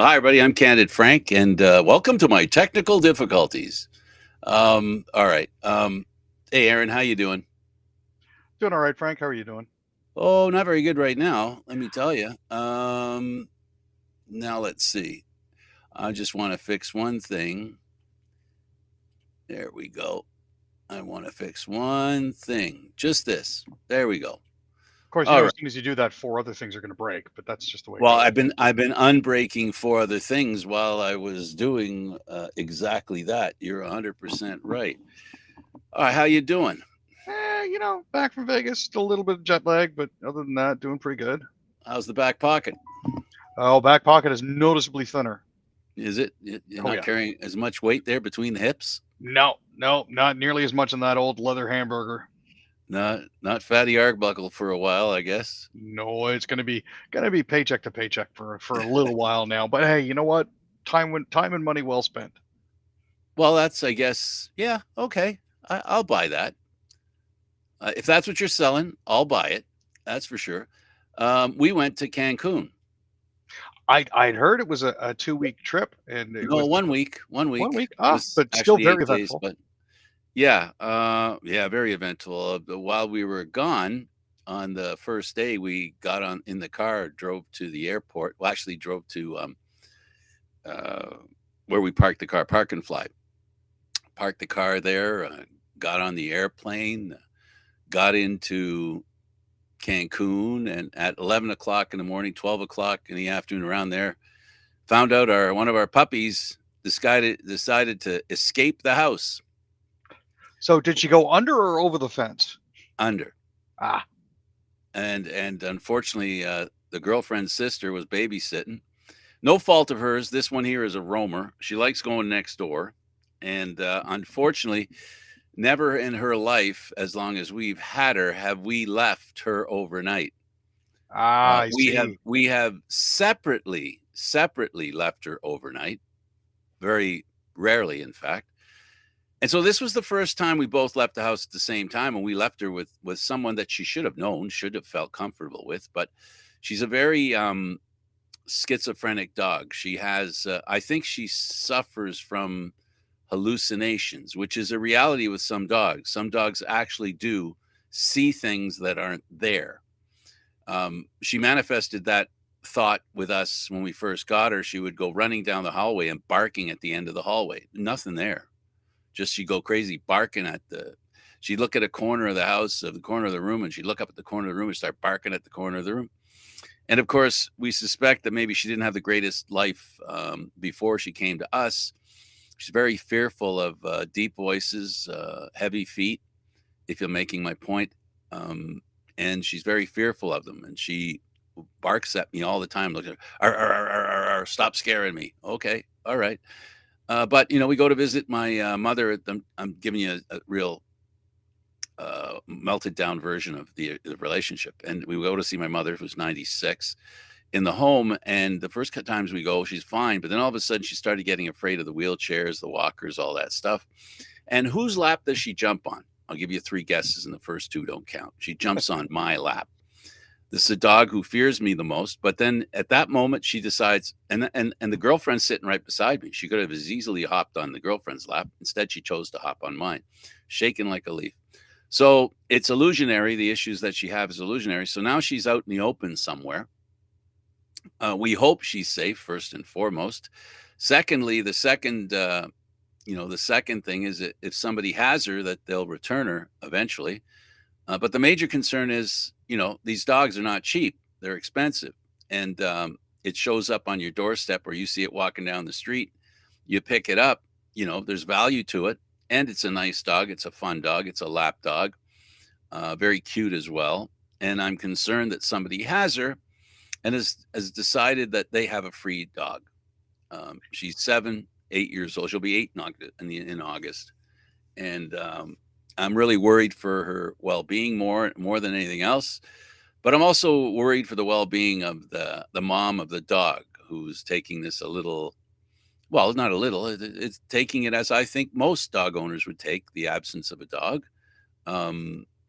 Well, hi, everybody. I'm Candid Frank, and welcome to my technical difficulties. All right. Hey, Aaron, how you doing? Doing all right, Frank. How are you doing? Oh, not very good right now. Let me tell you. Now let's see. I just want to fix one thing. There we go. I want to fix one thing. Just this. There we go. Of course, All as right. soon as you do that, four other things are going to break, but that's just the way it Well, goes. I've been unbreaking four other things while I was doing exactly that. You're 100% right. All right, how you doing? Back from Vegas, still a little bit of jet lag, but other than that, doing pretty good. How's the back pocket? Oh, back pocket is noticeably thinner. Is it? You're Oh not yeah. carrying as much weight there between the hips? No, no, not nearly as much on that old leather hamburger. Not fatty Arbuckle for a while, I guess. No, it's going to be paycheck to paycheck for a little while now. But hey, you know what? Time and money well spent. Well, that's I guess. Yeah, okay. I'll buy that. If that's what you're selling, I'll buy it. That's for sure. We went to Cancun. I'd heard it was a 2 week trip, and it No, was 1 week. One one week. week. It Ah, was but still actually very 8 days, eventful. but yeah, yeah, very eventful. While we were gone on the first day, we got on in the car, drove to the airport. Well, actually, drove to uh, where we parked the car, Park and Fly. Parked the car there, got on the airplane, got into Cancun, and at 11 o'clock in the morning, 12 o'clock in the afternoon, around there, found out our one of our puppies decided to escape the house So did she go under or over the fence? under. Ah, And unfortunately, the girlfriend's sister was babysitting. No fault of hers. This one here is a roamer. She likes going next door, and unfortunately, never in her life, as long as we've had her, have we left her overnight. I We have see. we have separately left her overnight. Very rarely, in fact. And so this was the first time we both left the house at the same time, and we left her with someone that she should have known, should have felt comfortable with. But she's a very schizophrenic dog. She has, I think, she suffers from hallucinations, which is a reality with some dogs. Some dogs actually do see things that aren't there. She manifested that thought with us when we first got her. She would go running down the hallway and barking at the end of the hallway. Nothing there. Just she'd go crazy barking at the. She'd look at a corner of the house, of the corner of the room, and she'd look up at the corner of the room and start barking at the corner of the room. And of course, we suspect that maybe she didn't have the greatest life before she came to us. She's very fearful of deep voices, heavy feet, if you're making my point. And she's very fearful of them. And she barks at me all the time, looking, "Arr, arr, arr, arr, arr, arr, stop scaring me." Okay, all right. But we go to visit my mother. I'm giving you a real melted down version of the relationship. And we go to see my mother, who's 96, in the home. And the first times we go, she's fine. But then all of a sudden, she started getting afraid of the wheelchairs, the walkers, all that stuff. And whose lap does she jump on? I'll give you three guesses, and the first two don't count. She jumps on my lap. This is a dog who fears me the most. But then at that moment, she decides, and the girlfriend's sitting right beside me. She could have as easily hopped on the girlfriend's lap. Instead, she chose to hop on mine, shaking like a leaf. So it's illusionary. The issues that she has is illusionary. So now she's out in the open somewhere. We hope she's safe, first and foremost. Secondly, the second thing is that if somebody has her, that they'll return her eventually. But the major concern is, these dogs are not cheap; they're expensive, and it shows up on your doorstep, or you see it walking down the street. You pick it up. There's value to it, and it's a nice dog. It's a fun dog. It's a lap dog, very cute as well. And I'm concerned that somebody has her and has decided that they have a free dog. She's 7, 8 years old. She'll be 8 in August, and I'm really worried for her well-being more than anything else. But I'm also worried for the well-being of the mom of the dog, who's taking this a little. Well, not a little. It's taking it as I think most dog owners would take the absence of a dog.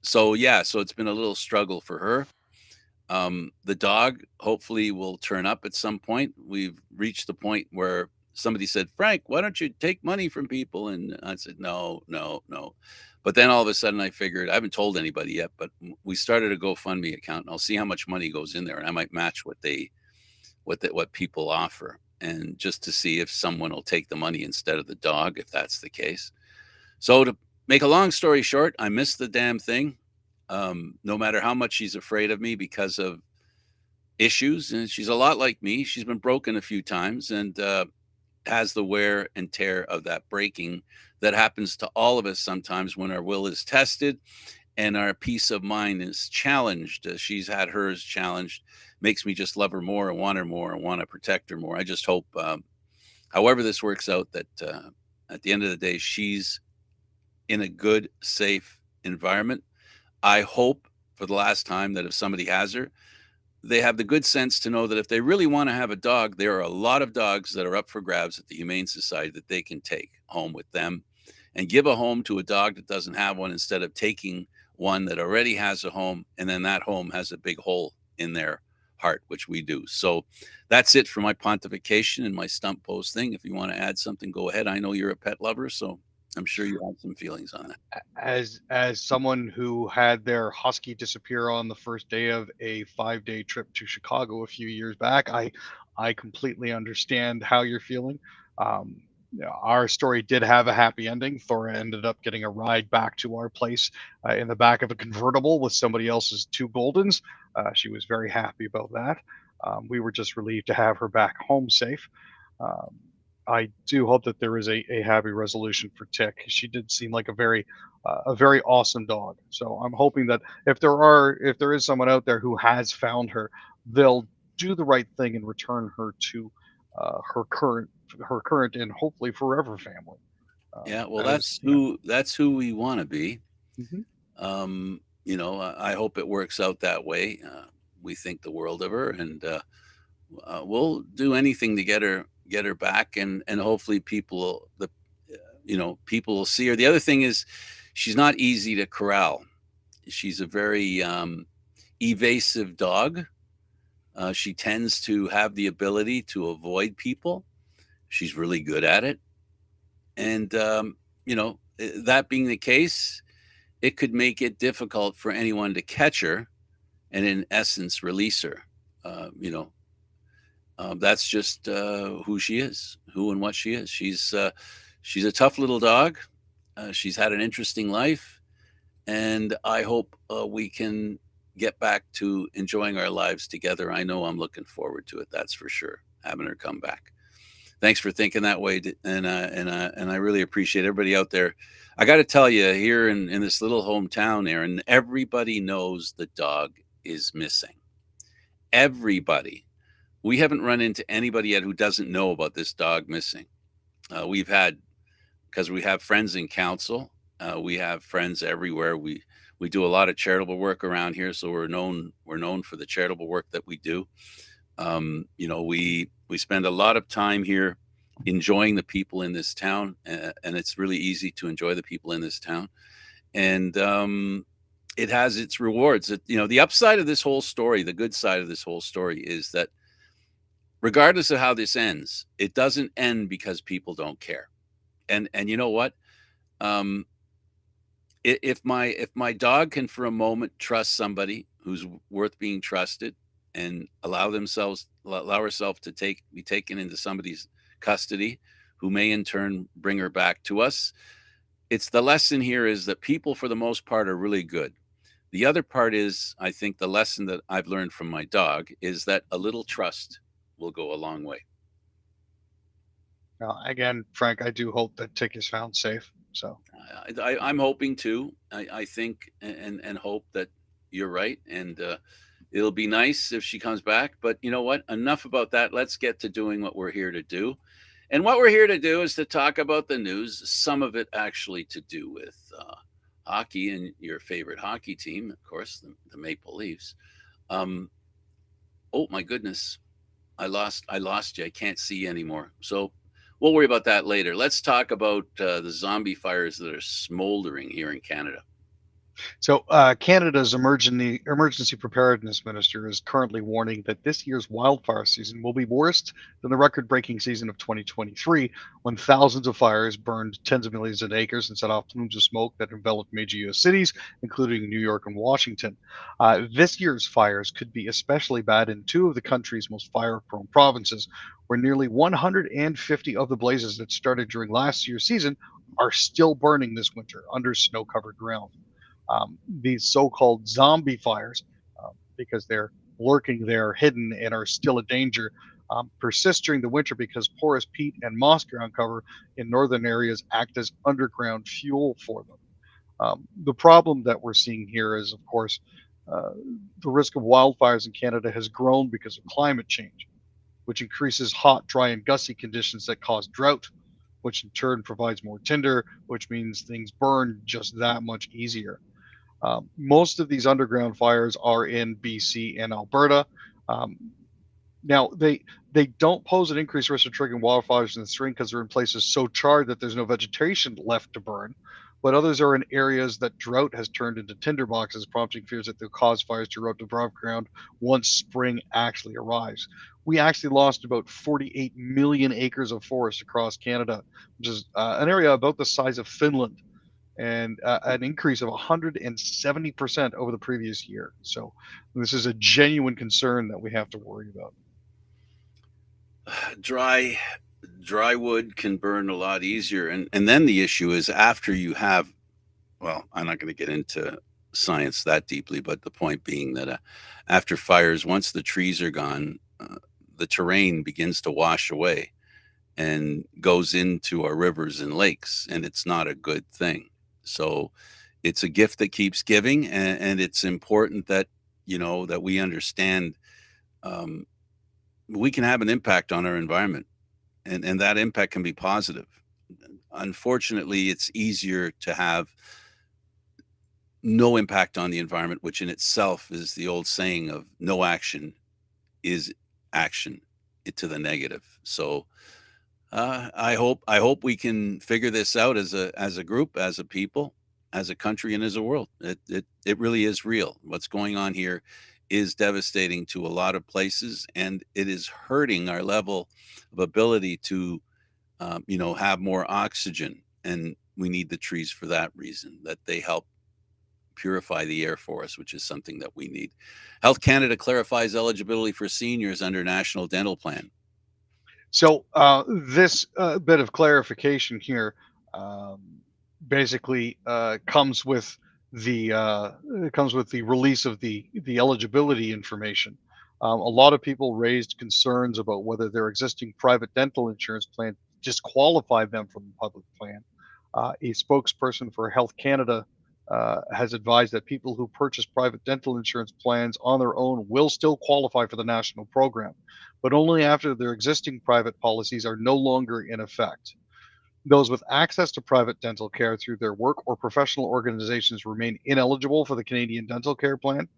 So yeah, so it's been a little struggle for her. The dog hopefully will turn up at some point. We've reached the point where somebody said, Frank, why don't you take money from people? And I said, no, no, no. But then all of a sudden I figured, I haven't told anybody yet, but we started a GoFundMe account and I'll see how much money goes in there and I might match what people offer. And just to see if someone will take the money instead of the dog, if that's the case. So to make a long story short, I missed the damn thing. No matter how much she's afraid of me because of issues, and she's a lot like me. She's been broken a few times and has the wear and tear of that breaking that happens to all of us sometimes when our will is tested and our peace of mind is challenged. She's had hers challenged, makes me just love her more and want her more and want to protect her more. I just hope, however this works out, that at the end of the day, she's in a good, safe environment. I hope for the last time that if somebody has her, they have the good sense to know that if they really want to have a dog, there are a lot of dogs that are up for grabs at the Humane Society that they can take home with them and give a home to a dog that doesn't have one instead of taking one that already has a home and then that home has a big hole in their heart, which we do. So that's it for my pontification and my stump post thing. If you want to add something, go ahead. I know you're a pet lover, so I'm sure you have some feelings on that. As someone who had their husky disappear on the first day of a 5-day trip to Chicago a few years back, I completely understand how you're feeling. Our story did have a happy ending. Thora ended up getting a ride back to our place in the back of a convertible with somebody else's two Goldens. She was very happy about that. We were just relieved to have her back home safe. Um, I do hope that there is a happy resolution for Tick. She did seem like a very awesome dog. So I'm hoping that if there is someone out there who has found her, they'll do the right thing and return her to uh, her current her current and hopefully forever family. Yeah, well, As that's who we want to be. Mhm. I hope it works out that way. We think the world of her, and we'll do anything to get her back, and hopefully people will see her. The other thing is, she's not easy to corral. She's a very evasive dog. She tends to have the ability to avoid people. She's really good at it, and that being the case, it could make it difficult for anyone to catch her and in essence release her. That's just who she is, who and what she is. She's a tough little dog. She's had an interesting life, and I hope we can get back to enjoying our lives together. I know I'm looking forward to it. That's for sure. Having her come back. Thanks for thinking that way, and I really appreciate everybody out there. I got to tell you, here in this little hometown, Aaron, everybody knows the dog is missing. Everybody. We haven't run into anybody yet who doesn't know about this dog missing. We've had because we have friends in council. We have friends everywhere. We do a lot of charitable work around here, so we're known for the charitable work that we do. We spend a lot of time here enjoying the people in this town, and it's really easy to enjoy the people in this town. And it has its rewards. The upside of this whole story, the good side of this whole story, is that regardless of how this ends, it doesn't end because people don't care. And you know what? Um, if my dog can for a moment trust somebody who's worth being trusted and allow herself to be taken into somebody's custody who may in turn bring her back to us, it's the lesson here is that people for the most part are really good. The other part is, I think, the lesson that I've learned from my dog is that a little trust will go a long way. Again, Frank, I do hope that Tick is found safe. So I'm hoping too. I think and hope that you're right, and it'll be nice if she comes back. But you know what? Enough about that. Let's get to doing what we're here to do. And what we're here to do is to talk about the news. Some of it actually to do with hockey and your favorite hockey team, of course, the Maple Leafs. Um, oh my goodness, I lost you. I can't see you anymore. So we'll worry about that later. Let's talk about the zombie fires that are smoldering here in Canada. Canada's emergency preparedness minister is currently warning that this year's wildfire season will be worse than the record-breaking season of 2023, when thousands of fires burned tens of millions of acres and set off plumes of smoke that enveloped major U.S. cities, including New York and Washington. This year's fires could be especially bad in two of the country's most fire-prone provinces, where nearly 150 of the blazes that started during last year's season are still burning this winter under snow-covered ground. These so-called zombie fires, because they're lurking there hidden and are still a danger, persist during the winter because porous peat and moss ground cover in northern areas act as underground fuel for them. The problem that we're seeing here is, of course, uh, the risk of wildfires in Canada has grown because of climate change, which increases hot, dry, and gusty conditions that cause drought, which in turn provides more tinder, which means things burn just that much easier. Most of these underground fires are in BC and Alberta. Um, now, they don't pose an increased risk of triggering wildfires in the spring because they're in places so charred that there's no vegetation left to burn. But others are in areas that drought has turned into tinderboxes, prompting fears that they'll cause fires to erupt above ground once spring actually arrives. We actually lost about 48 million acres of forest across Canada, which is an area about the size of Finland, and an increase of 170% over the previous year. So this is a genuine concern that we have to worry about. Dry dry wood can burn a lot easier, and then the issue is after you have, well, I'm not going to get into science that deeply, but the point being that after fires, once the trees are gone, the terrain begins to wash away and goes into our rivers and lakes, and it's not a good thing. So it's a gift that keeps giving, and it's important that that we understand, um, we can have an impact on our environment, and that impact can be positive. Unfortunately, it's easier to have no impact on the environment, which in itself is the old saying of no action is action to the negative. So I hope we can figure this out as a group, as a people, as a country, and as a world. It really is real. What's going on here is devastating to a lot of places, and it is hurting our level of ability to have more oxygen. And we need the trees for that reason, that they help purify the air for us, which is something that we need. Health Canada clarifies eligibility for seniors under National Dental Plan. This bit of clarification here um, basically comes with the release of the eligibility information. A lot of people raised concerns about whether their existing private dental insurance plan disqualified them from the public plan. A spokesperson for Health Canada has advised that people who purchase private dental insurance plans on their own will still qualify for the national program, but only after their existing private policies are no longer in effect. Those with access to private dental care through their work or professional organizations remain ineligible for the Canadian Dental Care Plan.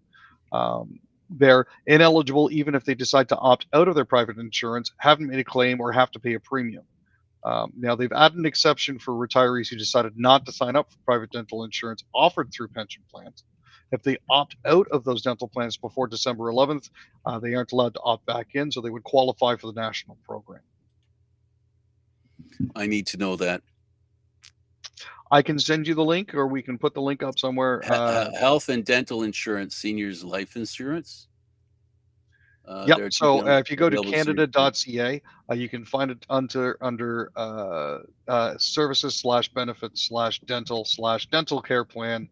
They're ineligible even if they decide to opt out of their private insurance, haven't made a claim, or have to pay a premium. Now, they've added an exception for retirees who decided not to sign up for private dental insurance offered through pension plans. If they opt out of those dental plans before December 11th, they aren't allowed to opt back in, so they would qualify for the national program. I need to know that. I can send you the link, or we can put the link up somewhere. Health and dental insurance, seniors life insurance. Yep. They're to be So if you go to available to seniors. canada.ca, you can find it under services slash benefits slash dental care plan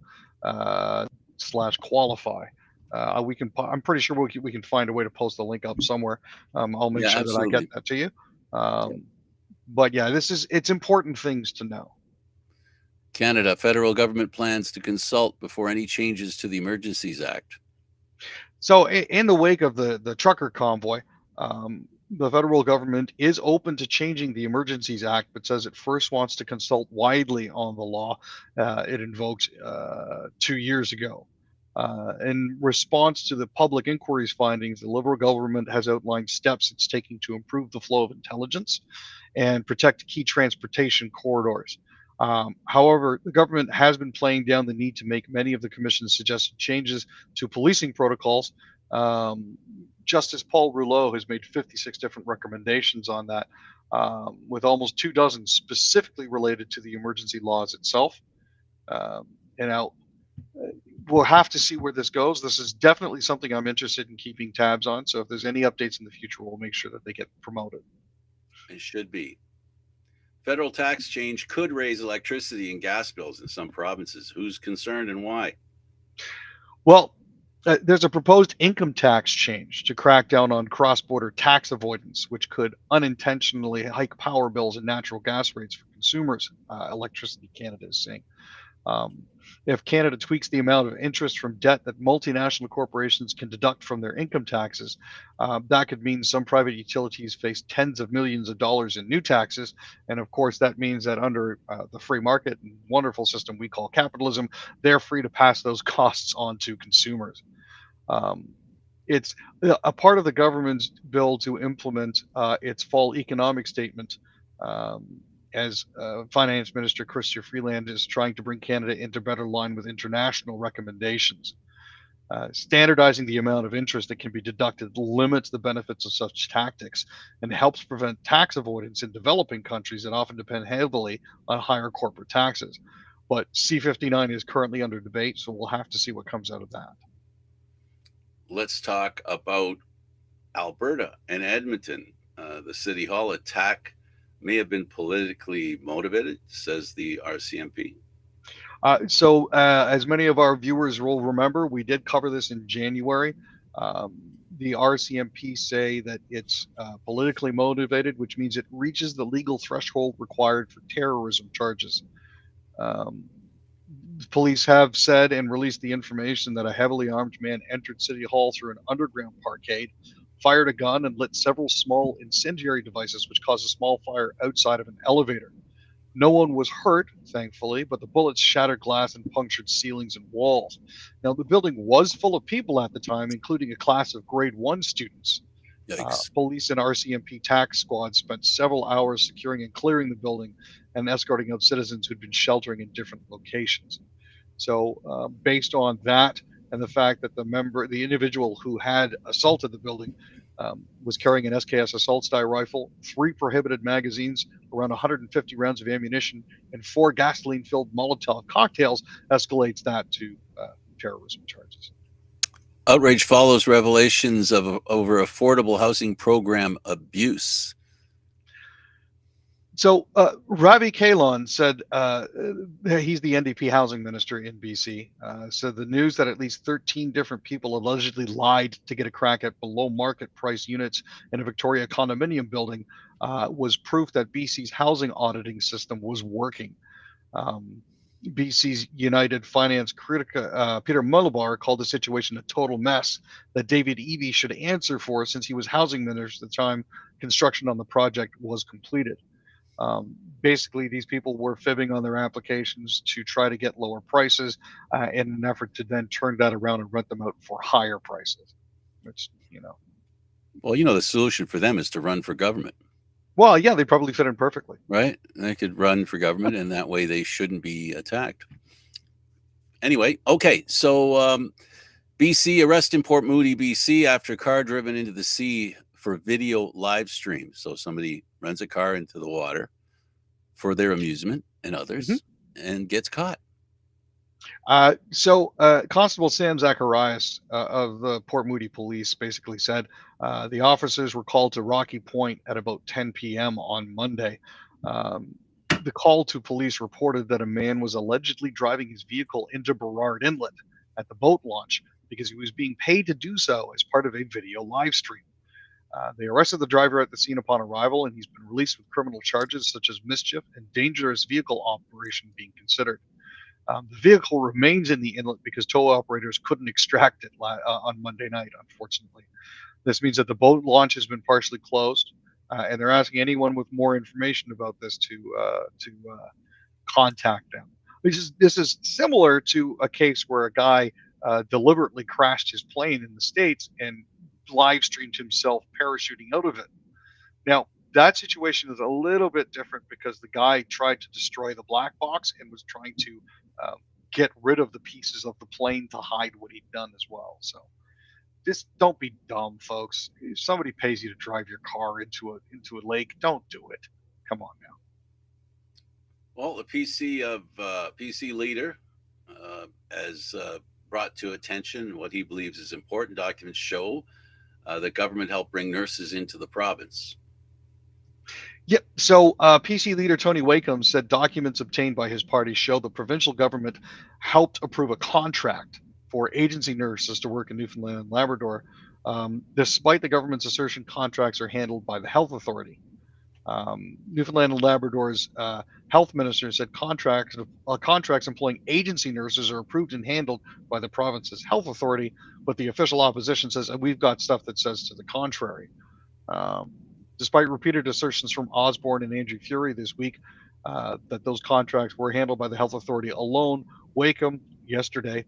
slash qualify. I'm pretty sure we can find a way to post the link up somewhere. I'll make Yeah, sure that I get absolutely. that to you. Yeah. But yeah, it's important things to know. Canada federal government plans to consult before any changes to the Emergencies Act. So, in the wake of the trucker convoy, the federal government is open to changing the Emergencies Act, but says it first wants to consult widely on the law it invoked 2 years ago. In response to the public inquiry's findings, the Liberal government has outlined steps it's taking to improve the flow of intelligence and protect key transportation corridors. However, the government has been playing down the need to make many of the Commission's suggested changes to policing protocols. Um, Justice Paul Rouleau has made 56 different recommendations on that, with almost 2 dozen specifically related to the emergency laws itself. Um, and now we'll have to see where this goes. This is definitely something I'm interested in keeping tabs on. So if there's any updates in the future, we'll make sure that they get promoted. It should be. Federal tax change could raise electricity and gas bills in some provinces. Who's concerned and why? Well, there's a proposed income tax change to crack down on cross border tax avoidance, which could unintentionally hike power bills and natural gas rates for consumers, Electricity Canada is saying. Um, if Canada tweaks the amount of interest from debt that multinational corporations can deduct from their income taxes, that could mean some private utilities face tens of millions of dollars in new taxes. And of course, that means that under the free market and wonderful system we call capitalism, they're free to pass those costs on to consumers. Um, it's a part of the government's bill to implement its fall economic statement, um, as Finance Minister Chrystia Freeland is trying to bring Canada into better line with international recommendations. Standardizing the amount of interest that can be deducted limits the benefits of such tactics and helps prevent tax avoidance in developing countries that often depend heavily on higher corporate taxes. But C-59 is currently under debate, so we'll have to see what comes out of that. Let's talk about Alberta and Edmonton. The City Hall attack may have been politically motivated, says the RCMP. As many of our viewers will remember, we did cover this in January. Um, the RCMP say that it's politically motivated, which means it reaches the legal threshold required for terrorism charges. Um, Police have said and released the information that a heavily armed man entered City Hall through an underground parkade, fired a gun, and lit several small incendiary devices, which caused a small fire outside of an elevator. No one was hurt, thankfully, but the bullets shattered glass and punctured ceilings and walls. Now, the building was full of people at the time, including a class of grade one students. Yikes. Police and RCMP tax squads spent several hours securing and clearing the building and escorting out citizens who'd been sheltering in different locations. So, based on that and the fact that the individual who had assaulted the building, was carrying an SKS assault style rifle, three prohibited magazines, around 150 rounds of ammunition, and four gasoline filled Molotov cocktails, escalates that to terrorism charges. Outrage follows revelations of over affordable housing program abuse. So Ravi Kahlon said, he's the NDP housing minister in BC, said the news that at least 13 different people allegedly lied to get a crack at below market price units in a Victoria condominium building was proof that BC's housing auditing system was working. Um, BC's United Finance critic Peter Mullabar called the situation a total mess that David Eby should answer for, since he was housing minister at the time construction on the project was completed. Basically, these people were fibbing on their applications to try to get lower prices in an effort to then turn that around and rent them out for higher prices. Which, Well, the solution for them is to run for government, well, yeah, they probably fit in perfectly. right? They could run for government, and that way they shouldn't be attacked. Anyway, okay, so BC arrest in Port Moody, BC, after car driven into the sea for video live stream. So somebody runs a car into the water for their amusement and others, and gets caught. Constable Sam Zacharias of the Port Moody Police basically said the officers were called to Rocky Point at about 10 p.m. on Monday. The call to police reported that a man was allegedly driving his vehicle into Burrard Inlet at the boat launch because he was being paid to do so as part of a video live stream. They arrested the driver at the scene upon arrival, and he's been released with criminal charges such as mischief and dangerous vehicle operation being considered. The vehicle remains in the inlet because tow operators couldn't extract it on Monday night, unfortunately. This means that the boat launch has been partially closed, and they're asking anyone with more information about this to contact them. This is similar to a case where a guy deliberately crashed his plane in the States and live streamed himself parachuting out of it. Now, That situation is a little bit different because the guy tried to destroy the black box and was trying to um, get rid of the pieces of the plane to hide what he'd done as well. So just don't be dumb, folks. If somebody pays you to drive your car into a lake, don't do it. Come on now. Well, the PC leader has brought to attention what he believes is important. Documents show that government helped bring nurses into the province. Yep. So, PC leader Tony Wakeham said documents obtained by his party show the provincial government helped approve a contract for agency nurses to work in Newfoundland and Labrador. Despite the government's assertion, contracts are handled by the health authority. Newfoundland and Labrador's health minister said contracts employing agency nurses are approved and handled by the province's health authority, but the official opposition says we've got stuff that says to the contrary. Um, Despite repeated assertions from Osborne and Andrew Fury this week that those contracts were handled by the health authority alone, Wakeham yesterday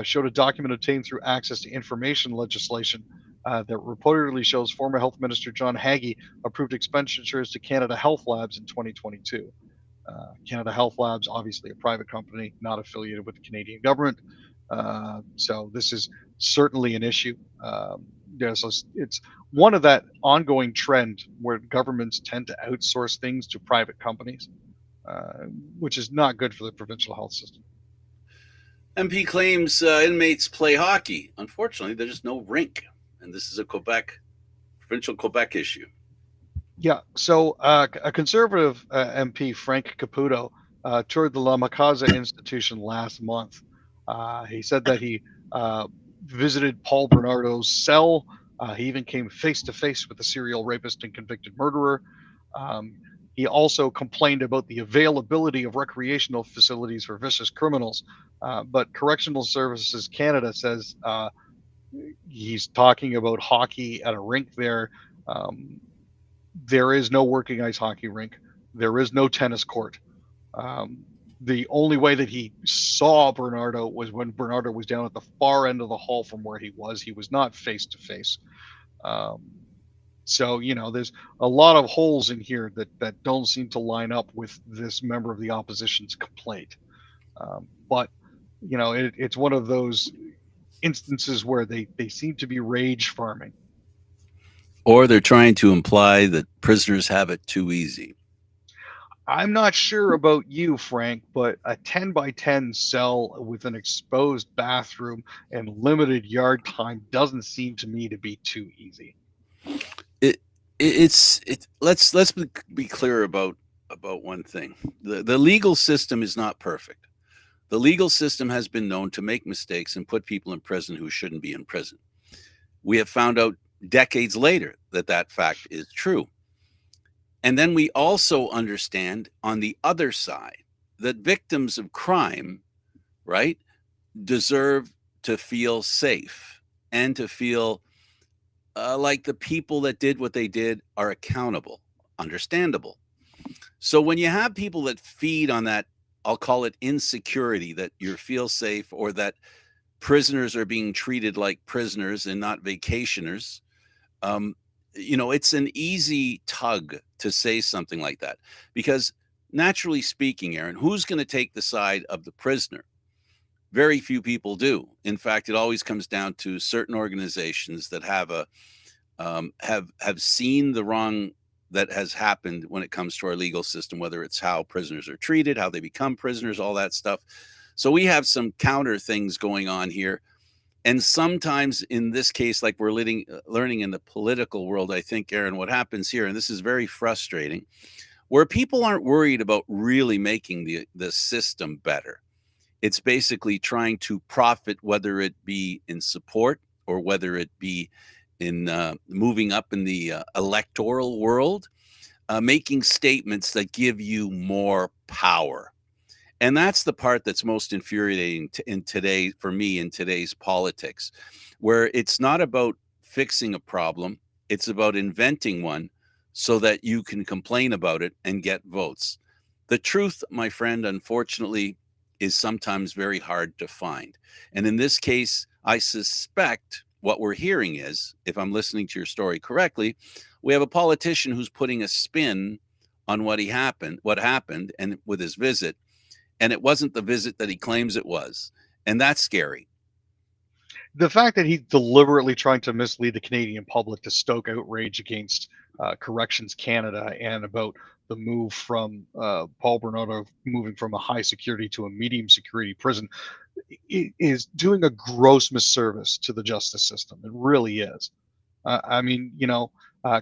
showed a document obtained through access to information legislation that reportedly shows former Health Minister John Haggie approved expenditures to Canada Health Labs in 2022. Canada Health Labs, obviously a private company, not affiliated with the Canadian government. So this is certainly an issue. So it's one of that ongoing trend where governments tend to outsource things to private companies, which is not good for the provincial health system. MP claims inmates play hockey. Unfortunately, there's no rink, and this is a provincial Quebec issue. Yeah, so a conservative MP, Frank Caputo, toured the La Macaza Institution last month. He said that he visited Paul Bernardo's cell. He even came face to face with the serial rapist and convicted murderer. He also complained about the availability of recreational facilities for vicious criminals. But Correctional Services Canada says he's talking about hockey at a rink there. There is no working ice hockey rink. There is no tennis court. The only way that he saw Bernardo was when Bernardo was down at the far end of the hall from where he was. He was not face to face. So, there's a lot of holes in here that don't seem to line up with this member of the opposition's complaint. But, it's one of those instances where they seem to be rage farming. Or they're trying to imply that prisoners have it too easy. I'm not sure about you, Frank, but a 10 by 10 cell with an exposed bathroom and limited yard time doesn't seem to me to be too easy. Let's be clear about one thing. The legal system is not perfect. The legal system has been known to make mistakes and put people in prison who shouldn't be in prison. We have found out decades later that fact is true. And then we also understand on the other side that victims of crime, right, deserve to feel safe and to feel like the people that did what they did are accountable, understandable. So when you have people that feed on that, I'll call it insecurity, that you feel safe or that prisoners are being treated like prisoners and not vacationers, it's an easy tug to say something like that because naturally speaking, Aaron, who's going to take the side of the prisoner? Very few people do. In fact, it always comes down to certain organizations that have seen the wrong that has happened when it comes to our legal system, whether it's how prisoners are treated, how they become prisoners, all that stuff. So we have some counter things going on here. And sometimes in this case, like we're learning in the political world, I think, Aaron, what happens here, and this is very frustrating, where people aren't worried about really making the system better. It's basically trying to profit, whether it be in support or whether it be in moving up in the electoral world, making statements that give you more power. And that's the part that's most infuriating for me in today's politics, where it's not about fixing a problem. It's about inventing one so that you can complain about it and get votes. The truth, my friend, unfortunately, is sometimes very hard to find. And in this case, I suspect what we're hearing is, if I'm listening to your story correctly, we have a politician who's putting a spin on what happened, and with his visit, and it wasn't the visit that he claims it was, and that's scary. The fact that he's deliberately trying to mislead the Canadian public to stoke outrage against Corrections Canada and about the move from Paul Bernardo moving from a high security to a medium security prison is doing a gross misservice to the justice system. It really is. I mean,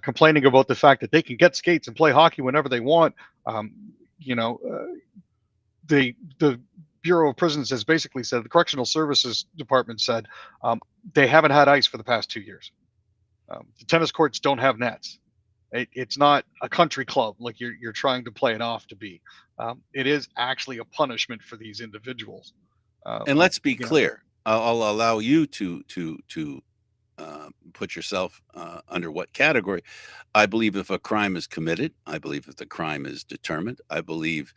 complaining about the fact that they can get skates and play hockey whenever they want. Um, you know, the Bureau of Prisons has basically said, the Correctional Services Department said, they haven't had ice for the past 2 years. The tennis courts don't have nets. It's not a country club like you're trying to play it off to be. It is actually a punishment for these individuals. And let's be you know, clear. I'll allow you to put yourself under what category. I believe if a crime is committed, I believe if the crime is determined, I believe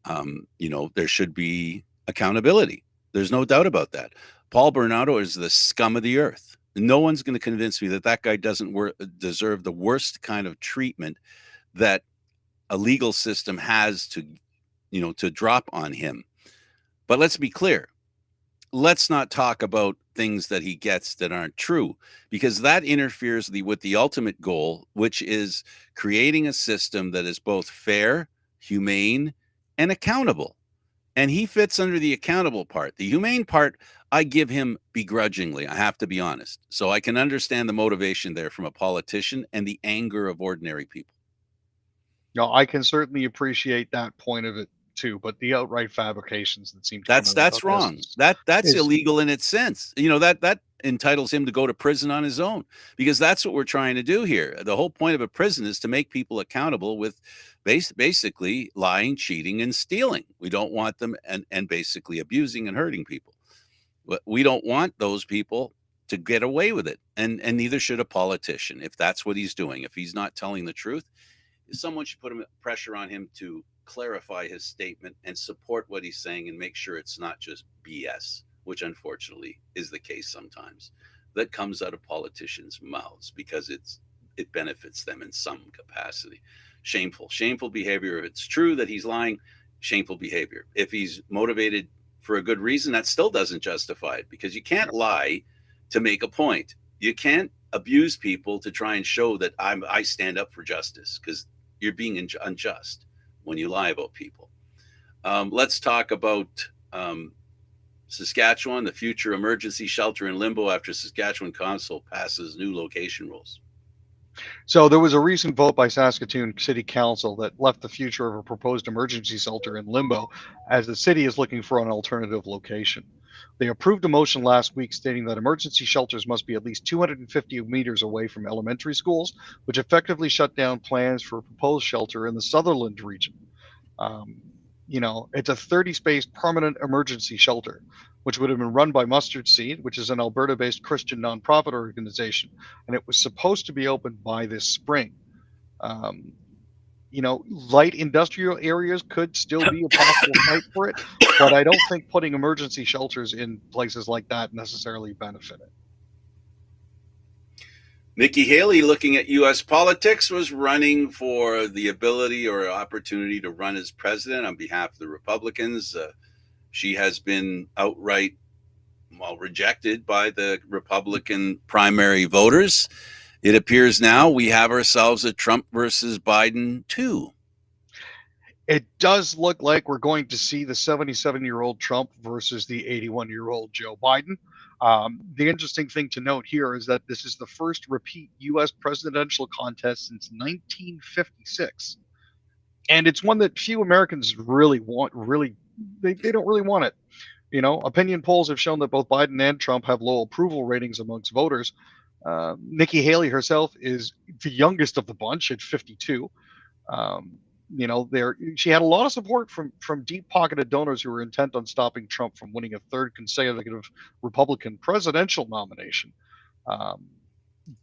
there should be accountability. There's no doubt about that. Paul Bernardo is the scum of the earth. No one's going to convince me that that guy doesn't deserve the worst kind of treatment that a legal system has to drop on him. But let's be clear. Let's not talk about things that he gets that aren't true, because that interferes with the ultimate goal, which is creating a system that is both fair, humane, and accountable. And he fits under the accountable part. The humane part, I give him begrudgingly. I have to be honest. So I can understand the motivation there from a politician and the anger of ordinary people. I can certainly appreciate that point of it too, but the outright fabrications that seem to come out That's about this wrong. That's is illegal in its sense. That entitles him to go to prison on his own, because that's what we're trying to do here. The whole point of a prison is to make people accountable with basically lying, cheating, and stealing. We don't want them and basically abusing and hurting people. But we don't want those people to get away with it, and neither should a politician if that's what he's doing. If he's not telling the truth, someone should put pressure on him to clarify his statement and support what he's saying and make sure it's not just BS, which unfortunately is the case sometimes, that comes out of politicians' mouths because it benefits them in some capacity. Shameful behavior. If it's true that he's lying, shameful behavior. If he's motivated for a good reason, that still doesn't justify it, because you can't lie to make a point. You can't abuse people to try and show that I stand up for justice, because you're being unjust when you lie about people. Let's talk about Saskatchewan, the future emergency shelter in limbo after Saskatchewan Council passes new location rules. So there was a recent vote by Saskatoon City Council that left the future of a proposed emergency shelter in limbo, as the city is looking for an alternative location. They approved a motion last week stating that emergency shelters must be at least 250 meters away from elementary schools, which effectively shut down plans for a proposed shelter in the Sutherland region. It's a 30-space permanent emergency shelter, which would have been run by Mustard Seed, which is an Alberta-based Christian nonprofit organization, and it was supposed to be opened by this spring. Light industrial areas could still be a possible site for it, but I don't think putting emergency shelters in places like that necessarily benefit it. Nikki Haley, looking at U.S. politics, was running for the ability or opportunity to run as president on behalf of the Republicans. She has been outright, rejected by the Republican primary voters. It appears now we have ourselves a Trump versus Biden 2. It does look like we're going to see the 77-year-old Trump versus the 81-year-old Joe Biden. The interesting thing to note here is that this is the first repeat U.S. presidential contest since 1956. And it's one that few Americans really want. They don't really want it. Opinion polls have shown that both Biden and Trump have low approval ratings amongst voters. Nikki Haley herself is the youngest of the bunch at 52. She had a lot of support from deep-pocketed donors who were intent on stopping Trump from winning a third consecutive Republican presidential nomination.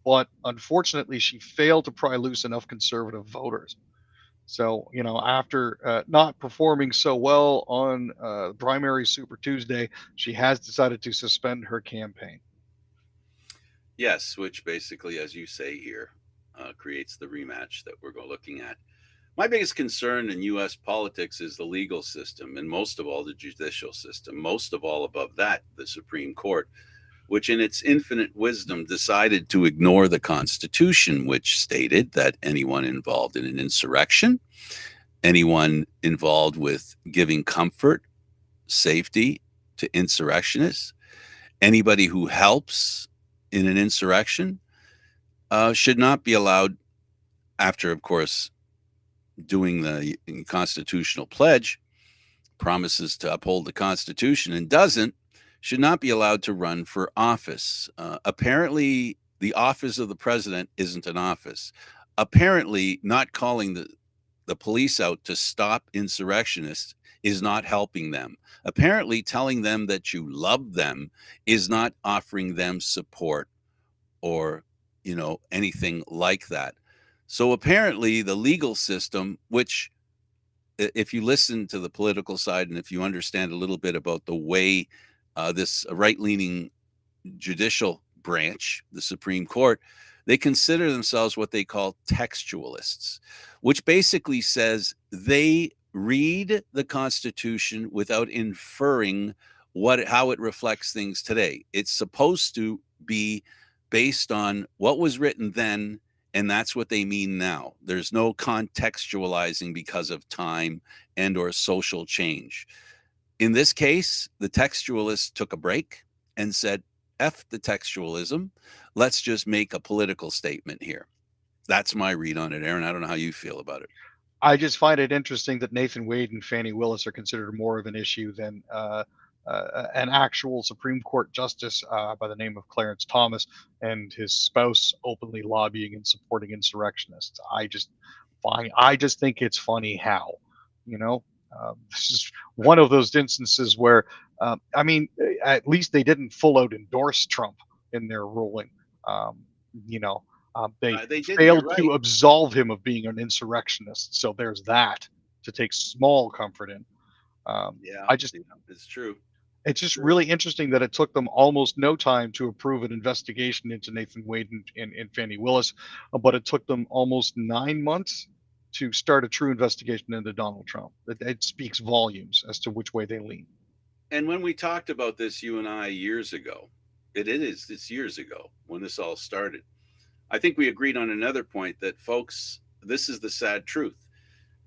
But unfortunately, she failed to pry loose enough conservative voters. So, after not performing so well on primary Super Tuesday, she has decided to suspend her campaign. Yes, which basically, as you say here, creates the rematch that we're looking at. My biggest concern in U.S. politics is the legal system, and most of all, the judicial system. Most of all, above that, the Supreme Court, which in its infinite wisdom decided to ignore the Constitution, which stated that anyone involved in an insurrection, anyone involved with giving comfort, safety to insurrectionists, anybody who helps in an insurrection should not be allowed, after, of course, doing the constitutional pledge, promises to uphold the Constitution and doesn't, should not be allowed to run for office. Apparently, the office of the president isn't an office. Apparently, not calling the police out to stop insurrectionists is not helping them. Apparently, telling them that you love them is not offering them support or, anything like that. So apparently, the legal system, which, if you listen to the political side and if you understand a little bit about the way this right leaning judicial branch, the Supreme Court, they consider themselves what they call textualists, which basically says they read the Constitution without inferring how it reflects things today. It's supposed to be based on what was written then, and that's what they mean now. There's no contextualizing because of time and or social change. In this case, the textualists took a break and said, F the textualism. Let's just make a political statement here. That's my read on it, Aaron. I don't know how you feel about it. I just find it interesting that Nathan Wade and Fannie Willis are considered more of an issue than an actual Supreme Court justice by the name of Clarence Thomas and his spouse openly lobbying and supporting insurrectionists. I just think it's funny how, you know, this is one of those instances where, I mean, at least they didn't full out endorse Trump in their ruling. Um, you know, they They didn't. You're failed right. to absolve him of being an insurrectionist. So there's that to take small comfort in. Yeah, I just yeah, it's true. it's It's just true. really interesting that it took them almost no time to approve an investigation into Nathan Wade and Fannie Willis, but it took them almost 9 months to start a true investigation into Donald Trump. It speaks volumes as to which way they lean. And when we talked about this, you and I, years ago, it's years ago when this all started. I think we agreed on another point that, folks, this is the sad truth.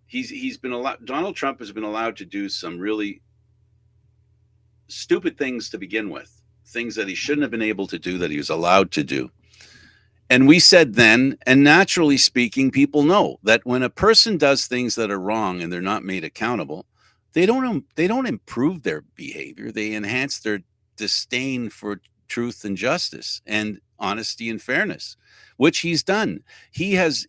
He's been allowed. Donald Trump has been allowed to do some really stupid things to begin with, things that he shouldn't have been able to do that he was allowed to do. And we said then, and naturally speaking, people know that when a person does things that are wrong and they're not made accountable, they don't improve their behavior. They enhance their disdain for truth and justice and honesty and fairness, which he's done. He has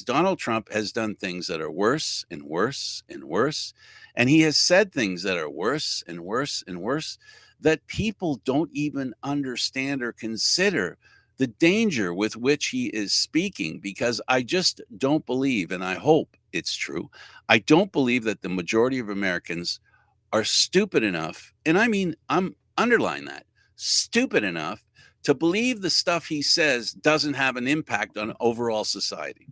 Donald Trump has done things that are worse and worse and worse, and he has said things that are worse and worse and worse that people don't even understand or consider the danger with which he is speaking, because I just don't believe, and I hope it's true, I don't believe that the majority of Americans are stupid enough, and I mean, I'm underline that, stupid enough to believe the stuff he says doesn't have an impact on overall society.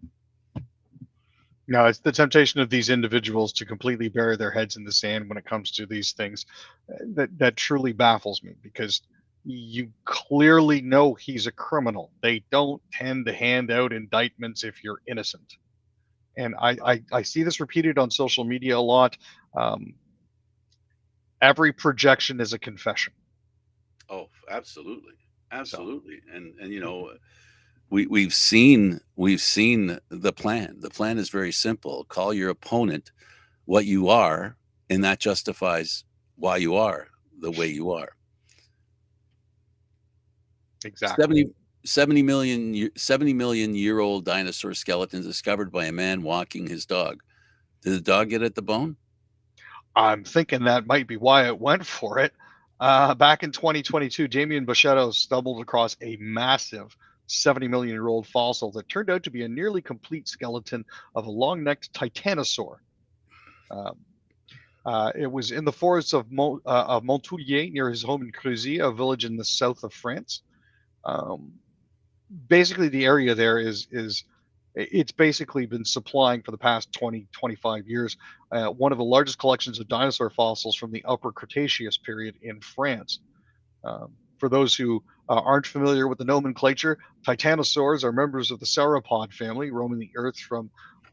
No, it's the temptation of these individuals to completely bury their heads in the sand when it comes to these things that truly baffles me because you clearly know he's a criminal. They don't tend to hand out indictments if you're innocent. And Oh, I see this repeated on social media a lot. Um, every projection is a confession. oh, absolutely, So absolutely, and we've seen the plan. The plan is very simple. Call your opponent what you are, and that justifies why you are the way you are. exactly. 70 million year old dinosaur skeleton discovered by a man walking his dog. Did the dog get at the bone? I'm thinking that might be why it went for it. Back in 2022, Damien Bochetto stumbled across a massive 70 million year old fossil that turned out to be a nearly complete skeleton of a long necked titanosaur. Um, it was in the forests of Montoulier near his home in Creusy, a village in the south of France. Um, basically the area there is it's basically been supplying for the past 20-25 years one of the largest collections of dinosaur fossils from the Upper Cretaceous period in France. For those who aren't familiar with the nomenclature, titanosaurs are members of the sauropod family, roaming the Earth from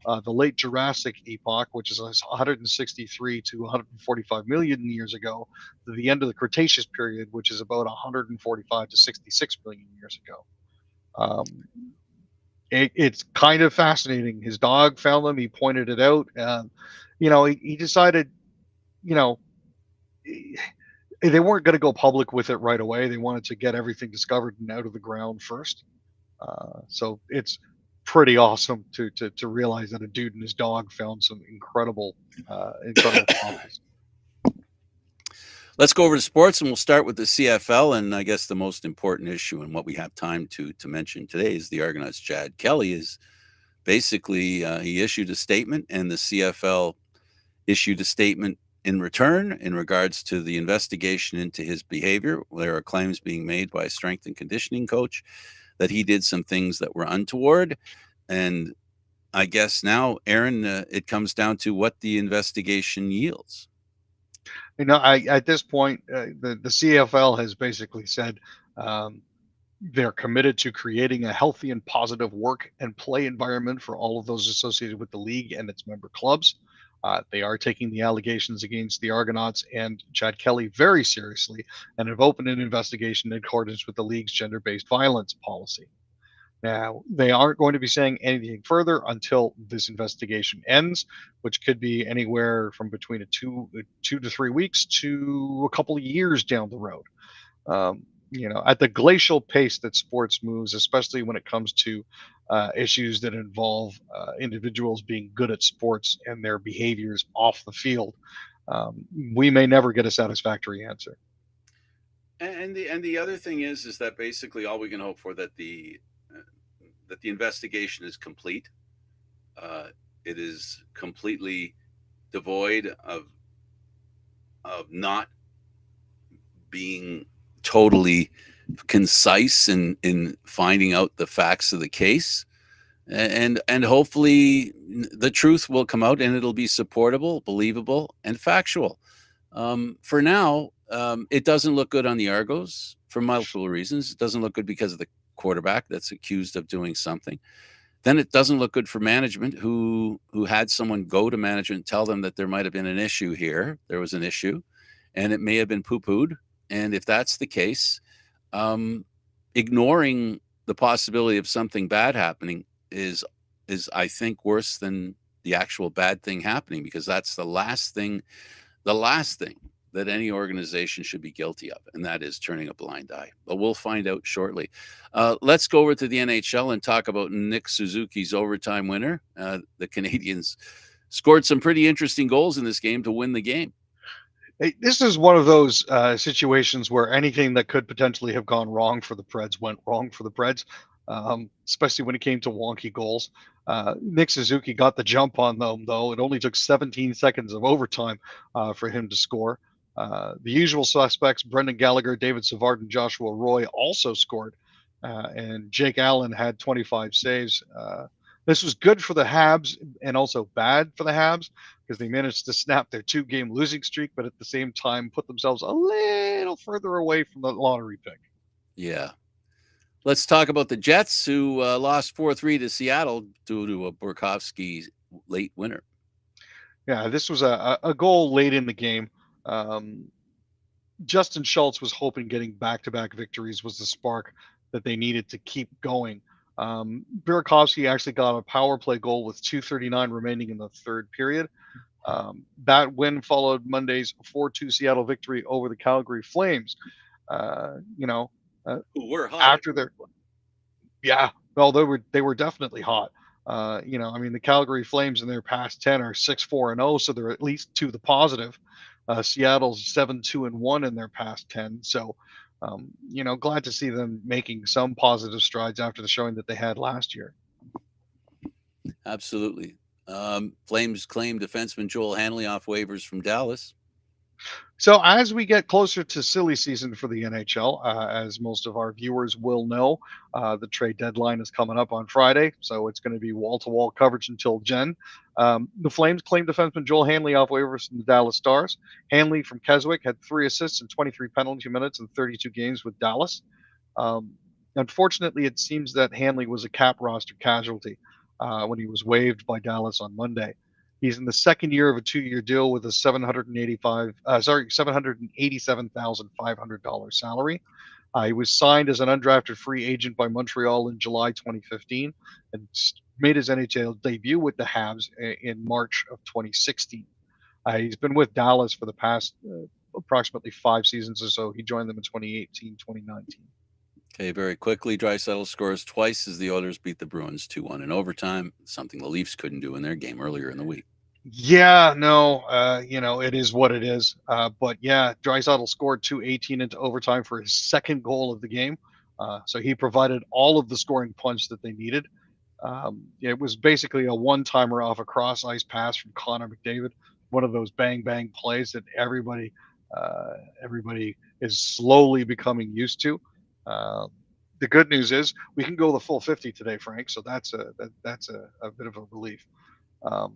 the late Jurassic epoch, which is 163 to 145 million years ago, to the end of the Cretaceous period, which is about 145 to 66 million years ago. Um, it's kind of fascinating. His dog found them. He pointed it out. He decided, you know, they weren't going to go public with it right away. They wanted to get everything discovered and out of the ground first. So it's pretty awesome to realize that a dude and his dog found some incredible fossils. Let's go over to sports, and we'll start with the CFL. And I guess the most important issue and what we have time to mention today is the Argonauts. Chad Kelly is basically he issued a statement, and the CFL issued a statement in return in regards to the investigation into his behavior. There are claims being made by a strength and conditioning coach that he did some things that were untoward. And I guess now, Aaron, it comes down to what the investigation yields. At this point, the CFL has basically said um, they're committed to creating a healthy and positive work and play environment for all of those associated with the league and its member clubs. They are taking the allegations against the Argonauts and Chad Kelly very seriously and have opened an investigation in accordance with the league's gender based violence policy. Now, they aren't going to be saying anything further until this investigation ends, which could be anywhere from between 2 to 3 weeks to a couple of years down the road. At the glacial pace that sports moves, especially when it comes to issues that involve individuals being good at sports and their behaviors off the field, we may never get a satisfactory answer. And the other thing is that basically all we can hope for that the investigation is complete. Uh, it is completely devoid of not being totally concise in finding out the facts of the case, and hopefully the truth will come out and it'll be supportable, believable, and factual. For now, it doesn't look good on the Argos for multiple reasons. It doesn't look good because of the quarterback that's accused of doing something. Then it doesn't look good for management, who had someone go to management and tell them that there might have been an issue here. There was an issue, and it may have been poo-pooed. And if that's the case, um, ignoring the possibility of something bad happening is I think worse than the actual bad thing happening, because that's the last thing that any organization should be guilty of, and that is turning a blind eye. But we'll find out shortly. Let's go over to the NHL and talk about Nick Suzuki's overtime winner. The Canadians scored some pretty interesting goals in this game to win the game. This is one of those situations where anything that could potentially have gone wrong for the Preds went wrong for the Preds, especially when it came to wonky goals. Nick Suzuki got the jump on them, though. It only took 17 seconds of overtime for him to score. The usual suspects, Brendan Gallagher, David Savard, and Joshua Roy, also scored. And Jake Allen had 25 saves. This was good for the Habs and also bad for the Habs because they managed to snap their 2-game losing streak, but at the same time put themselves a little further away from the lottery pick. Yeah. Let's talk about the Jets, who lost 4-3 to Seattle due to a Burakovsky late winner. Yeah, this was a goal late in the game. Um, Justin Schultz was hoping getting back-to-back victories was the spark that they needed to keep going. Burakovsky actually got a power play goal with 2:39 remaining in the third period. That win followed Monday's 4-2 Seattle victory over the Calgary Flames. Uh, you know, Who were hot. After their yeah, well, they were definitely hot. The Calgary Flames in their past 10 are 6-4-0, so they're at least to the positive. Seattle's 7-2-1 in their past 10, so glad to see them making some positive strides after the showing that they had last year. Absolutely. Flames claim defenseman Joel Hanley off waivers from Dallas. So as we get closer to silly season for the NHL, as most of our viewers will know, the trade deadline is coming up on Friday, so it's going to be wall-to-wall coverage until Jen. The Flames claimed defenseman Joel Hanley off waivers from the Dallas Stars. Hanley from Keswick had 3 assists and 23 penalty minutes in 32 games with Dallas. Um, Unfortunately, it seems that Hanley was a cap roster casualty when he was waived by Dallas on Monday. He's in the second year of a 2-year deal with a $787,500 salary. He was signed as an undrafted free agent by Montreal in July 2015 and made his NHL debut with the Habs in March of 2016. He's been with Dallas for the past approximately 5 seasons or so. He joined them in 2018, 2019. Okay, very quickly, Draisaitl scores twice as the Oilers beat the Bruins 2-1 in overtime, something the Leafs couldn't do in their game earlier in the week. Yeah, no, it is what it is. But yeah, Draisaitl scored 2:18 into overtime for his second goal of the game. So he provided all of the scoring punch that they needed. It was basically a one-timer off a cross ice pass from Connor McDavid, one of those bang bang plays that everybody is slowly becoming used to. Uh, the good news is we can go the full 50 today, Frank. So that's a bit of a relief. Um,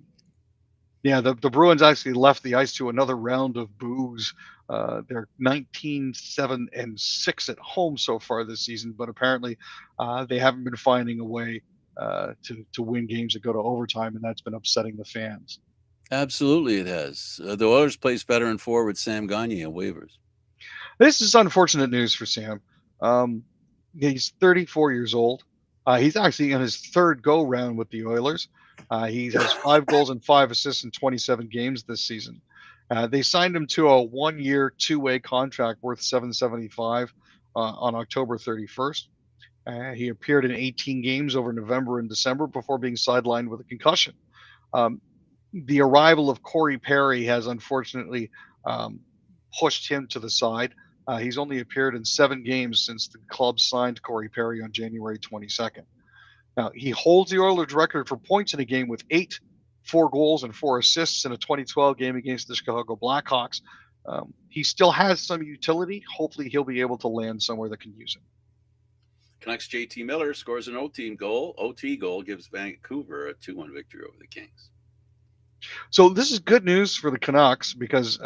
yeah, the Bruins actually left the ice to another round of boos. They're 19-7-6 at home so far this season, but apparently they haven't been finding a way to win games that go to overtime, and that's been upsetting the fans. Absolutely, it has. The Oilers placed better in four with Sam Gagne on waivers. This is unfortunate news for Sam. Um, he's 34 years old. He's actually in his third go round with the Oilers. He has 5 goals and 5 assists in 27 games this season. They signed him to a 1-year, two-way contract worth 775 on October 31st. He appeared in 18 games over November and December before being sidelined with a concussion. Um, the arrival of Corey Perry has unfortunately um, pushed him to the side. He's only appeared in 7 games since the club signed Corey Perry on January 22nd. Now, he holds the Oilers record for points in a game with 4 goals and 4 assists in a 2012 game against the Chicago Blackhawks. He still has some utility. Hopefully, he'll be able to land somewhere that can use him. Canucks JT Miller scores an OT goal. OT goal gives Vancouver a 2-1 victory over the Kings. So this is good news for the Canucks because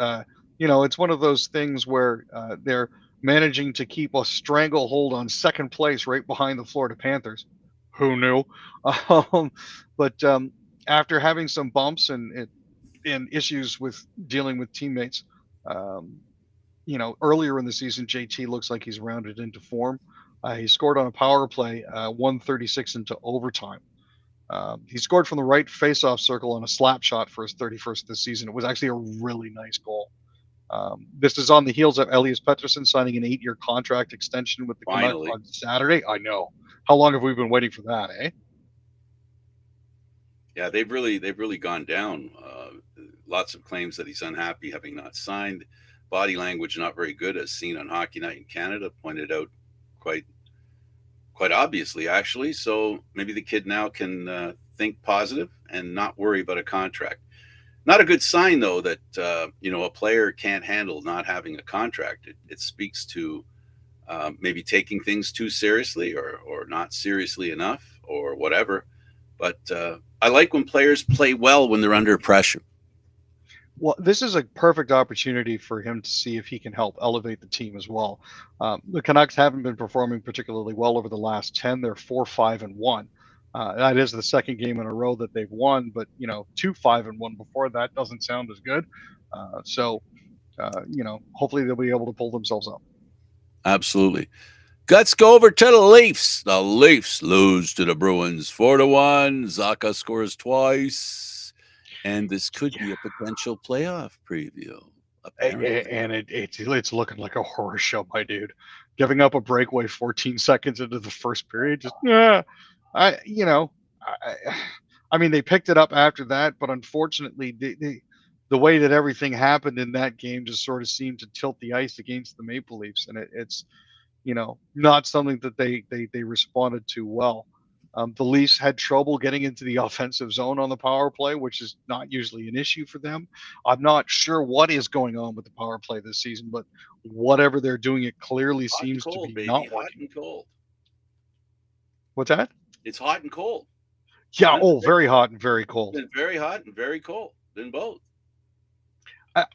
it's one of those things where they're managing to keep a stranglehold on second place right behind the Florida Panthers. Who knew? Um, but after having some bumps and issues with dealing with teammates, um, earlier in the season, JT looks like he's rounded into form. He scored on a power play, 136 into overtime. He scored from the right faceoff circle on a slap shot for his 31st this season. It was actually a really nice goal. This is on the heels of Elias Pettersson signing an 8-year contract extension with the Canucks Finally. on Saturday. I know. How long have we been waiting for that, eh? Yeah, they've really gone down. Lots of claims that he's unhappy having not signed. Body language not very good, as seen on Hockey Night in Canada, pointed out quite quite obviously, actually. So maybe the kid now can think positive and not worry about a contract. Not a good sign, though, that a player can't handle not having a contract. It speaks to maybe taking things too seriously or not seriously enough or whatever. But I like when players play well when they're under pressure. Well, this is a perfect opportunity for him to see if he can help elevate the team as well. The Canucks haven't been performing particularly well over the last 10. They're 4-5-1. That is the second game in a row that they've won, but 2-5-1 before that doesn't sound as good. Hopefully they'll be able to pull themselves up. Absolutely. Let's go over to the Leafs. The Leafs lose to the Bruins 4-1. Zacha scores twice. And this could be a potential playoff preview, apparently. And it's looking like a horror show, my dude. Giving up a breakaway 14 seconds into the first period, just I you know, I, I mean they picked it up after that, but unfortunately the way that everything happened in that game just sort of seemed to tilt the ice against the Maple Leafs, and it's not something that they responded to well. The Leafs had trouble getting into the offensive zone on the power play, which is not usually an issue for them. I'm not sure what is going on with the power play this season, but whatever they're doing, it clearly Hot and seems to cold, be baby. not Hot working. and cold. What's that? It's hot and cold. Yeah. Been Oh, very hot and very cold. been very hot and very cold. Been both.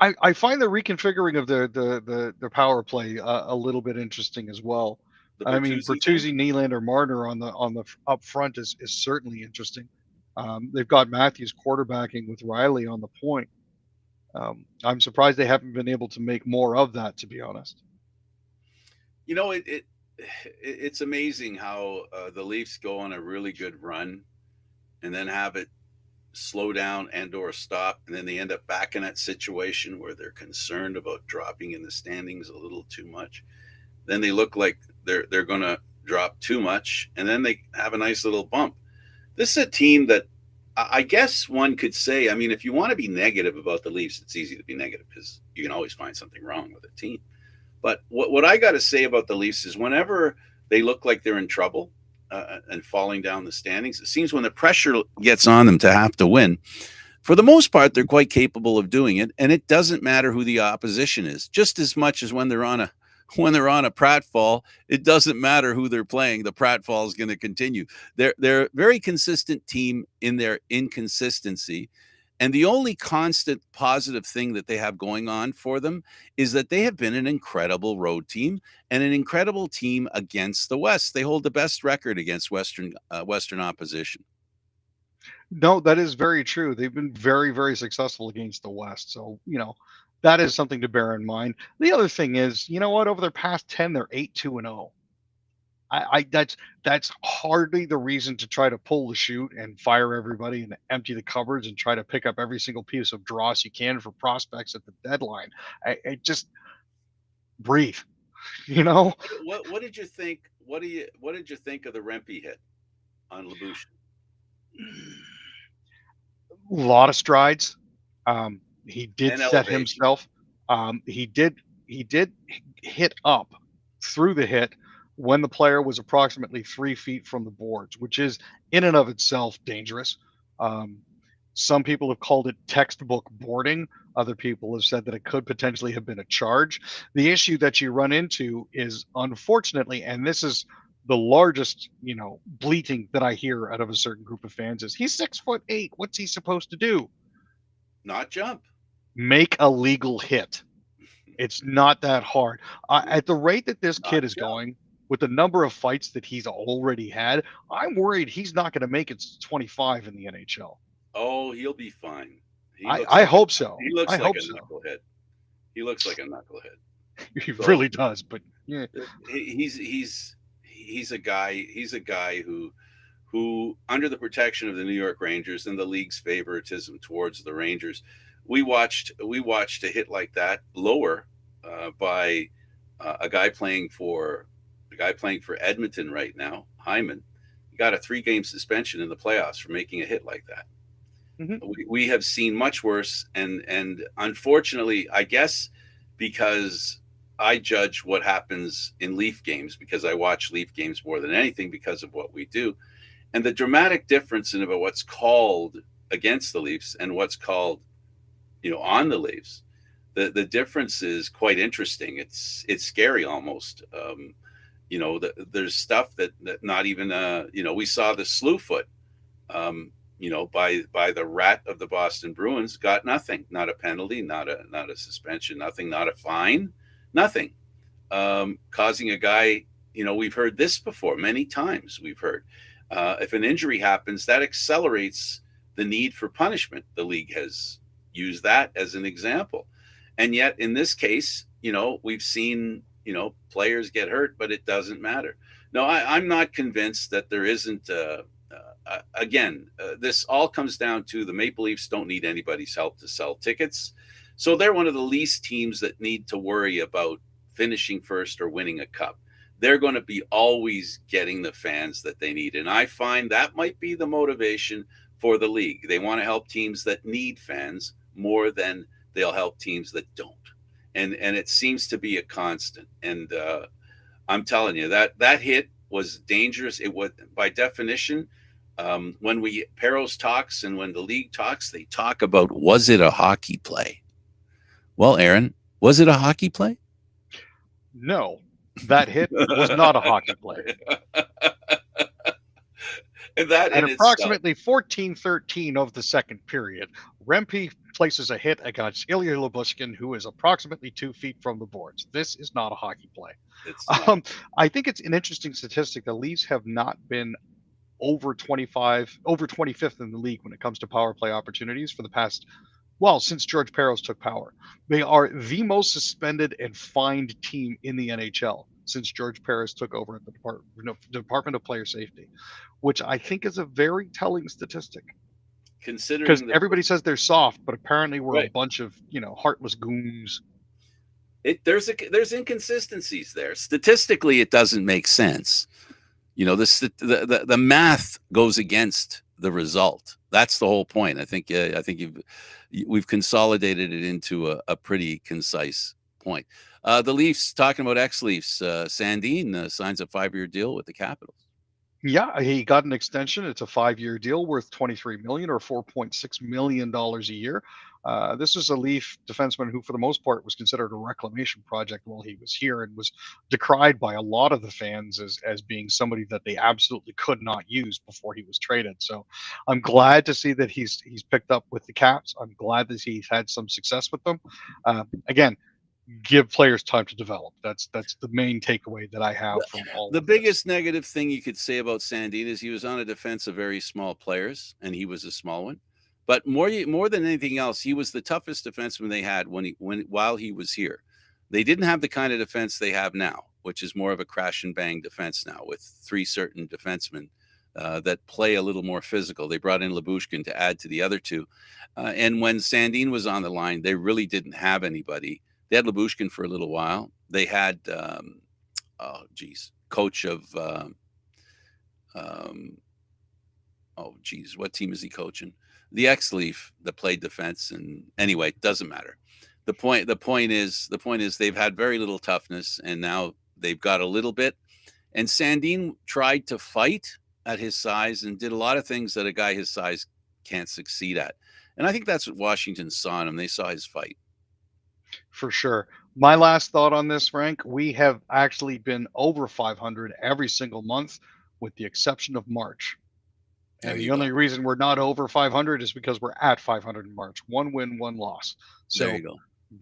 I find the reconfiguring of the power play a little bit interesting as well. The I mean, Bertuzzi thing. Bertuzzi, Nylander, Marner on the up front is certainly interesting. They've got Matthews quarterbacking with Riley on the point. I'm surprised they haven't been able to make more of that, to be honest. You know, it's amazing how the Leafs go on a really good run and then have it slow down and or stop, and then they end up back in that situation where they're concerned about dropping in the standings a little too much. Then they look like they're going to drop too much, and then they have a nice little bump. This is a team that I guess one could say, I mean, if you want to be negative about the Leafs, it's easy to be negative because you can always find something wrong with a team. But what I got to say about the Leafs is whenever they look like they're in trouble and falling down the standings, it seems when the pressure gets on them to have to win, for the most part, they're quite capable of doing it, and it doesn't matter who the opposition is. Just as much as when they're on a pratfall, it doesn't matter who they're playing. The pratfall is going to continue. They're a very consistent team in their inconsistency. And the only constant positive thing that they have going on for them is that they have been an incredible road team and an incredible team against the West. They hold the best record against Western opposition. No, that is very true. They've been very, very successful against the West. So, that is something to bear in mind. The other thing is, you know what? Over their past 10, they're 8-2-0. I that's hardly the reason to try to pull the chute and fire everybody and empty the cupboards and try to pick up every single piece of dross you can for prospects at the deadline. I just breathe, you know. What did you think? What did you think of the Rempe hit on Labush? A lot of strides. He did And set elevation. himself. He did hit up through the hit when the player was approximately 3 feet from the boards, which is in and of itself dangerous. Um, some people have called it textbook boarding. Other people have said that it could potentially have been a charge. The issue that you run into is, unfortunately, and this is the largest, bleating that I hear out of a certain group of fans is he's 6'8". What's he supposed to do? Not jump. Make a legal hit. It's not that hard. At the rate that this kid Not is jump. going, with the number of fights that he's already had, I'm worried he's not going to make it to 25 in the NHL. Oh, he'll be fine. He I, looks I like a hope so. he looks I like hope a so. knucklehead. He looks like a knucklehead. He So really does. But yeah, he's a guy. He's a guy who under the protection of the New York Rangers and the league's favoritism towards the Rangers, we watched a hit like that lower by a guy playing for Edmonton right now, Hyman. He got a 3-game suspension in the playoffs for making a hit like that. hmm We have seen much worse, and unfortunately, I guess because I judge what happens in Leaf games because I watch Leaf games more than anything because of what we do, and the dramatic difference in about what's called against the Leafs and what's called on the Leafs. The difference is quite interesting. It's scary almost. There's stuff that not even we saw the Slewfoot by the rat of the Boston Bruins got nothing, not a penalty, not a suspension, nothing, not a fine, nothing, causing a guy. We've heard this before many times. We've heard if an injury happens, that accelerates the need for punishment. The league has used that as an example, and yet in this case, we've seen players get hurt, but it doesn't matter. No, I'm not convinced that there isn't. Again, this all comes down to the Maple Leafs don't need anybody's help to sell tickets. So they're one of the least teams that need to worry about finishing first or winning a cup. They're going to be always getting the fans that they need. And I find that might be the motivation for the league. They want to help teams that need fans more than they'll help teams that don't. And it seems to be a constant. And I'm telling you that hit was dangerous. It was, by definition, when we Peros talks and when the league talks, they talk about, was it a hockey play? Well, Aaron, was it a hockey play? No, that hit was not a hockey play. And that At in itself, approximately 14:13 of the second period, Rempe places a hit against Ilya Lyubushkin, who is approximately 2 feet from the boards. This is not a hockey play. it's not. Um, I think it's an interesting statistic. The Leafs have not been over 25, over 25th in the league when it comes to power play opportunities for the past, well, since George Peros took power. They are the most suspended and fined team in the NHL since George Peros took over at the Department of Player Safety, which I think is a very telling statistic because Considering the everybody says they're soft, but apparently we're a right, bunch of heartless goons. there's inconsistencies there. Statistically, it doesn't make sense. You know, the math goes against the result. That's the whole point. I think we've consolidated it into a pretty concise point. The Leafs, talking about ex-Leafs, Sandin signs a 5-year deal with the Capitals. Yeah, he got an extension. It's a 5-year deal worth 23 million or 4.6 million dollars a year. This is a Leaf defenseman who, for the most part, was considered a reclamation project while he was here and was decried by a lot of the fans as being somebody that they absolutely could not use before he was traded. So I'm glad to see that he's picked up with the Caps. I'm glad that he's had some success with them. Again, give players time to develop. That's the main takeaway that I have The, from all the of this. biggest negative thing you could say about Sandin is he was on a defense of very small players, and he was a small one. But more than anything else, he was the toughest defenseman they had while he was here. They didn't have the kind of defense they have now, which is more of a crash and bang defense now with 3 certain defensemen that play a little more physical. They brought in Lyubushkin to add to the other two, and when Sandin was on the line, they really didn't have anybody. They had Lyubushkin for a little while. They had oh geez, coach of um, oh geez, what team is he coaching? The ex-Leaf that played defense, and anyway, it doesn't matter. The point is they've had very little toughness, and now they've got a little bit. And Sandin tried to fight at his size and did a lot of things that a guy his size can't succeed at. And I think that's what Washington saw in him. They saw his fight. For sure. My last thought on this, Frank, we have actually been over 500 every single month, with the exception of March. There And you the go. only reason we're not over 500 is because we're at 500 in March. One win, one loss. There So you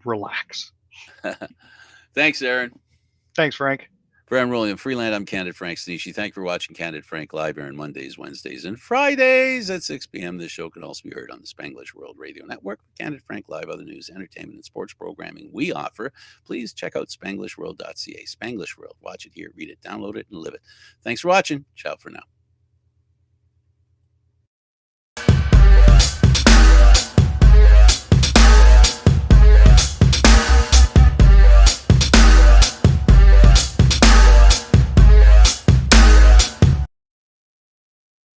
relax. go. Thanks, Aaron. Thanks, Frank. For Aaron Rolling Freeland, I'm Candid Frank Stanisci. Thank you for watching Candid Frank live here on Mondays, Wednesdays, and Fridays at 6 p.m. This show can also be heard on the Spanglish World Radio Network. Candid Frank Live, other news, entertainment, and sports programming we offer. Please check out SpanglishWorld.ca. Spanglish World. Watch it, hear it, read it, download it, and live it. Thanks for watching. Ciao for now.